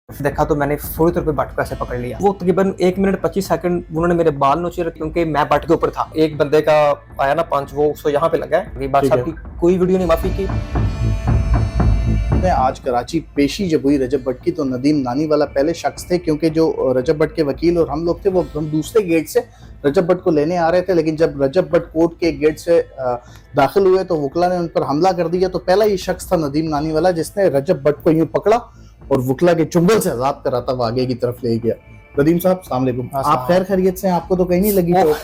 देखा तो मैंने फौरी तौर पे बट को ऐसे पकड़ लिया। वो तकरीबन 1 मिनट 25 सेकंड उन्होंने मेरे बाल नोचे रखे क्योंकि मैं बट के ऊपर था। एक बंदे का आया ना पंच, वो उसको यहाँ पे लगा है। बात साहब की कोई वीडियो नहीं माफी की। आज कराची पेशी जब हुई रजब भट्ट की, तो नदीम नानीवाला पहले शख्स थे, क्योंकि जो रजब भट्ट के वकील और हम लोग थे वो हम दूसरे गेट से रजब भट्ट को लेने आ रहे थे। लेकिन जब रजब भट्ट कोर्ट के गेट से दाखिल हुए तो वकला ने उन पर हमला कर दिया। तो पहला ये शख्स था नदीम नानीवाला, जिसने रजब भट्ट को यूं पकड़ा और वकला के चुंगल से आजाद करा था, वो आगे की तरफ ले गया। नदीम साहब अस्सलाम वालेकुम। आप खैर खैरियत से? आपको तो कहीं नहीं लगी चोट?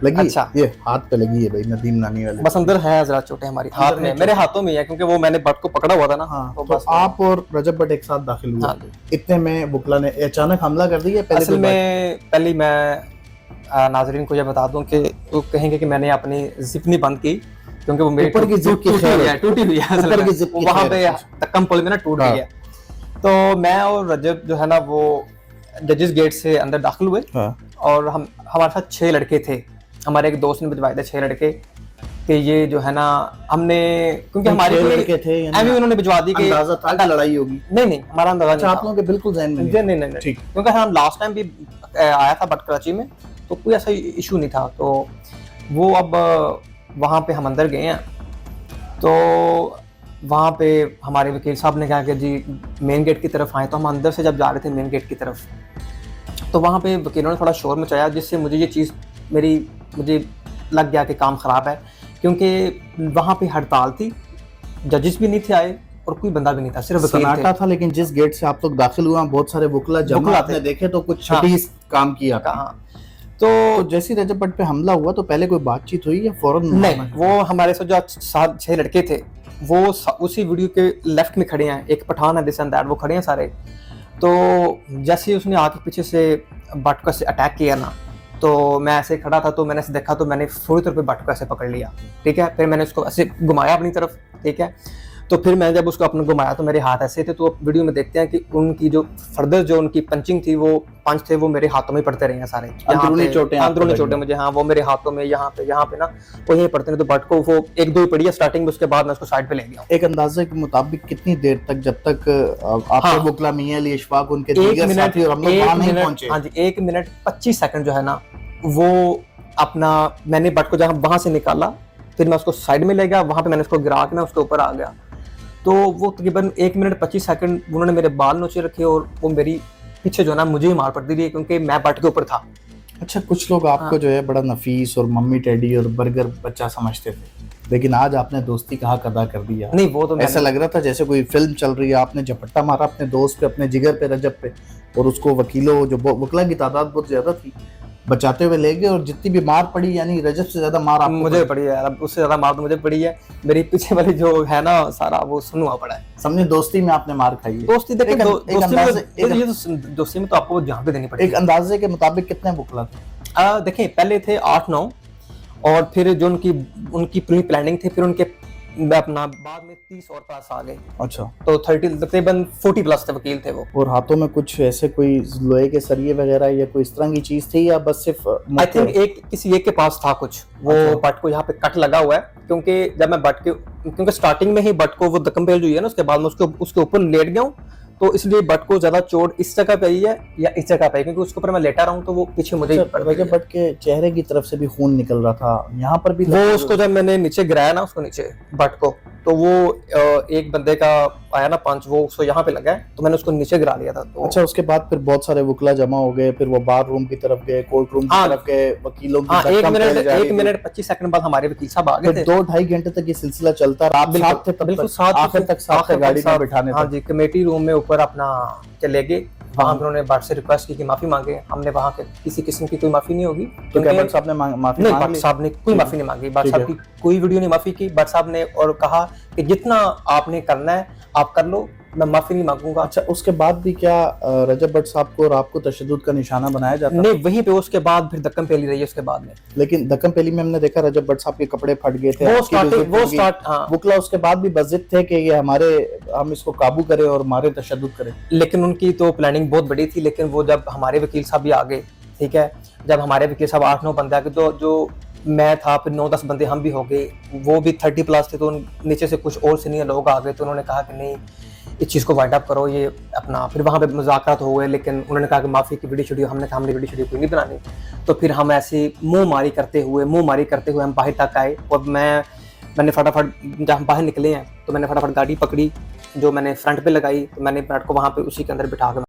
लगी? अच्छा, ये हाथ पे लगी है भाई नदीम नानी वाले। बस अंदर है जरा चोटें हमारी हाथ में, मेरे हाथों में है क्योंकि वो मैंने बट को पकड़ा हुआ था ना। हाँ, तो आप और रजब भट्ट एक साथ दाखिल हुए। हाँ, इतने में वकला ने अचानक हमला कर दिया। असल में पहले मैं नाजरीन को यह बता दूं कि वो कहेंगे कि मैंने अपनी जिप नहीं बंद की क्योंकि वो मेरी ऊपर की जिप टूटी हुई है असल में, वहां पे तक्कम पुल में ना टूट गई है। तो मैं और रजब जो है ना वो जजेस गेट से अंदर दाखिल हुए। और हमारे साथ 6 लड़के थे। हमारे एक दोस्त ने भिजवाए थे 6 लड़के कि ये जो है ना हमने, क्योंकि हमारे लड़के थे अभी उन्होंने भिजवा दी कि अंदाजा था कि लड़ाई होगी। नहीं हमारा अंदाजा नहीं था। आप लोगों के बिल्कुल ज़हन में नहीं ठीक, क्योंकि हम लास्ट टाइम भी आया था बट कराची में, तो कोई ऐसा इशू नहीं था। तो वो अब वहाँ पे हम अंदर गए हैं तो वहाँ पे हमारे वकील साहब ने कहा कि जी मेन गेट की तरफ आए। तो हम अंदर से जब जा रहे थे मेन गेट की तरफ, तो वहाँ पे वकीलों ने थोड़ा शोर मचाया, जिससे मुझे ये चीज़ मुझे लग गया कि काम ख़राब है, क्योंकि वहाँ पे हड़ताल थी, जजेस भी नहीं थे आए और कोई बंदा भी नहीं था, सिर्फ वकील थे। था। लेकिन जिस गेट से आप लोग दाखिल हुआ बहुत सारे वकला जमा आपने देखे, तो कुछ छठी काम किया था। तो जैसे रजब भट्ट पे हमला हुआ तो पहले कोई बातचीत हुई या फौरन? नहीं, वो हमारे साथ जो 6 लड़के थे वो उसी वीडियो के लेफ्ट में खड़े हैं। एक पठान है दिस एंड दैट, वो खड़े हैं सारे। तो जैसे उसने आके पीछे से भट्ट को अटैक किया ना, तो मैं ऐसे खड़ा था, तो मैंने ऐसे देखा तो मैंने फौरी तौर पे भट्ट को ऐसे पकड़ लिया। ठीक है, फिर मैंने उसको ऐसे घुमाया अपनी तरफ। ठीक है, तो फिर मैं जब उसको अपने घुमाया तो मेरे हाथ ऐसे थे। तो वीडियो में देखते हैं कि उनकी जो फर्दर जो उनकी पंचिंग थी, वो पंच थे, वो मेरे हाथों में पड़ते रहे हैं सारे। अंदरूनी चोटें मुझे, हाँ, वो मेरे हाथों में यहाँ पे ना वो यहीं पड़ते हैं। तो भट्ट को वो 1-2 ही पड़ी है स्टार्टिंग में, उसके बाद मैं उसको साइड पे ले गया। एक अंदाजे के मुताबिक कितनी देर तक, जब तक आपके वकला मियां अली इशफाक उनके दीगर साथी और हम लोग वहां नहीं पहुंचे? हाँ जी, 1 मिनट 25 सेकंड जो है ना, वो अपना मैंने भट्ट को जहाँ वहां से निकाला, फिर मैं उसको साइड में ले गया, वहां पे मैंने उसको गिरा के मैं उसके ऊपर आ गया। तो वो तकरीबन 1 मिनट 25 सेकंड उन्होंने मेरे बाल नोचे रखे और वो मेरी पीछे जो है ना मुझे ही मार पड़ती रही, क्योंकि मैं भट्ट के ऊपर था। अच्छा, कुछ लोग आपको जो है बड़ा नफीस और मम्मी डैडी और बर्गर बच्चा समझते थे, लेकिन आज आपने दोस्ती का हक अदा कर दिया। नहीं, वो तो ऐसा लग रहा था जैसे कोई फिल्म चल रही है। आपने झपट्टा मारा अपने दोस्त पे, अपने जिगर पे, रजब पे, और उसको वकीलों जो वकला की तादाद बहुत ज्यादा थी बचाते हुए ले गए। और जितनी भी मार पड़ी, यानी रजब से ज्यादा मार आपको मुझे पड़ी है, अब उससे ज्यादा मार तो मुझे पड़ी है। मेरी पीछे वाली जो है ना सारा वो सुनवा पड़ा है। समझे, दोस्ती में आपने मार खाई है। दोस्ती देखिए, दोस्ती में तो आपको जान पे देनी पड़ेगी। एक अंदाजे के मुताबिक कितने वकला थे? देखिए, पहले थे 8-9, और फिर जो उनकी पूरी प्लानिंग थी, फिर उनके अपना बाद में 30 और प्लस आ गए। अच्छा, तो 30 तकरीबन 40 प्लस थे वकील थे वो। और हाथों में कुछ ऐसे कोई लोहे के सरिये वगैरह या कोई इस तरह की चीज थी, या बस सिर्फ? आई थिंक किसी एक के पास था कुछ। वो बट को यहाँ पे कट लगा हुआ है, क्योंकि जब मैं क्योंकि स्टार्टिंग में ही बट को वो दकम पेल जो है ना, उसके बाद में उसके ऊपर लेट गया हूँ, तो इसलिए बट को ज्यादा चोट इस जगह पे आई है या इस जगह पे, क्योंकि उसके ऊपर मैं लेटा रहा हूँ तो वो पीछे मुझे बट के चेहरे की तरफ से भी खून निकल रहा था, यहाँ पर भी वो उसको जब मैंने नीचे गिराया ना, उसको नीचे बट को, तो वो एक बंदे का आया ना पंच, वो उसको यहाँ पे लगा है, तो मैंने उसको नीचे गिरा दिया था। तो अच्छा, उसके बाद फिर बहुत सारे वकला जमा हो गए, फिर वो बार रूम की तरफ गए, कोर्ट रूम की तरफ गए, वकीलों की 1 मिनट 25 सेकंड बाद हमारे वकील साहब आ गए थे। 2-2.5 घंटे तक ये सिलसिला चलता रहा। बिल्कुल आखिर तक साथ गाड़ी में बिठाने। हाँ जी, कमेटी रूम में ऊपर अपना चले गए। वहाँ उन्होंने भट्ट से रिक्वेस्ट की कि माफी मांगे। हमने वहाँ के किसी किस्म की कोई माफी नहीं होगी, क्योंकि भट्ट साहब ने माफी नहीं, भट्ट साहब ने कोई माफी नहीं मांगी। भट्ट साहब की कोई वीडियो नहीं माफी की। भट्ट साहब ने और कहा कि जितना आपने करना है आप कर लो, मैं माफी नहीं मांगूंगा। अच्छा, उसके बाद भी क्या रजब भट्ट साहब को और आपको तशद्दुद का निशाना बनाया जाता? नहीं, वहीं पे उसके बाद फिर दक्कम पेली रही है उसके बाद में। लेकिन दक्कम पेली में हमने देखा रजब भट्ट साहब के कपड़े फट गए थे। वकला उसके बाद भी बज़िद थे कि ये हम इसको काबू करें और हमारे तशद्दुद करें। लेकिन उनकी तो प्लानिंग बहुत बड़ी थी। लेकिन वो जब हमारे वकील साहब भी आ गए, ठीक है, जब हमारे वकील साहब 8-9 बंदे आ गए, तो जो मैं था, फिर 9-10 बंदे हम भी हो गए, वो भी 30 प्लस थे, तो नीचे से कुछ और सीनियर लोग आ गए, तो उन्होंने कहा कि नहीं, इस चीज़ को वाइंड अप करो, ये अपना। फिर वहाँ पे मुज़ाकरात हो गए, लेकिन उन्होंने कहा कि माफ़ी की वीडियो शीडियो, हमने कहा हमने वीडियो शीडियो कोई नहीं बनानी। तो फिर हम ऐसे मुँह मारी करते हुए हम बाहर तक आए, और मैंने फटाफट, जब हम बाहर निकले हैं तो मैंने फटाफट गाड़ी पकड़ी, जो मैंने फ्रंट पे लगाई, तो मैंने ब्राट को वहाँ पे उसी के अंदर बिठा के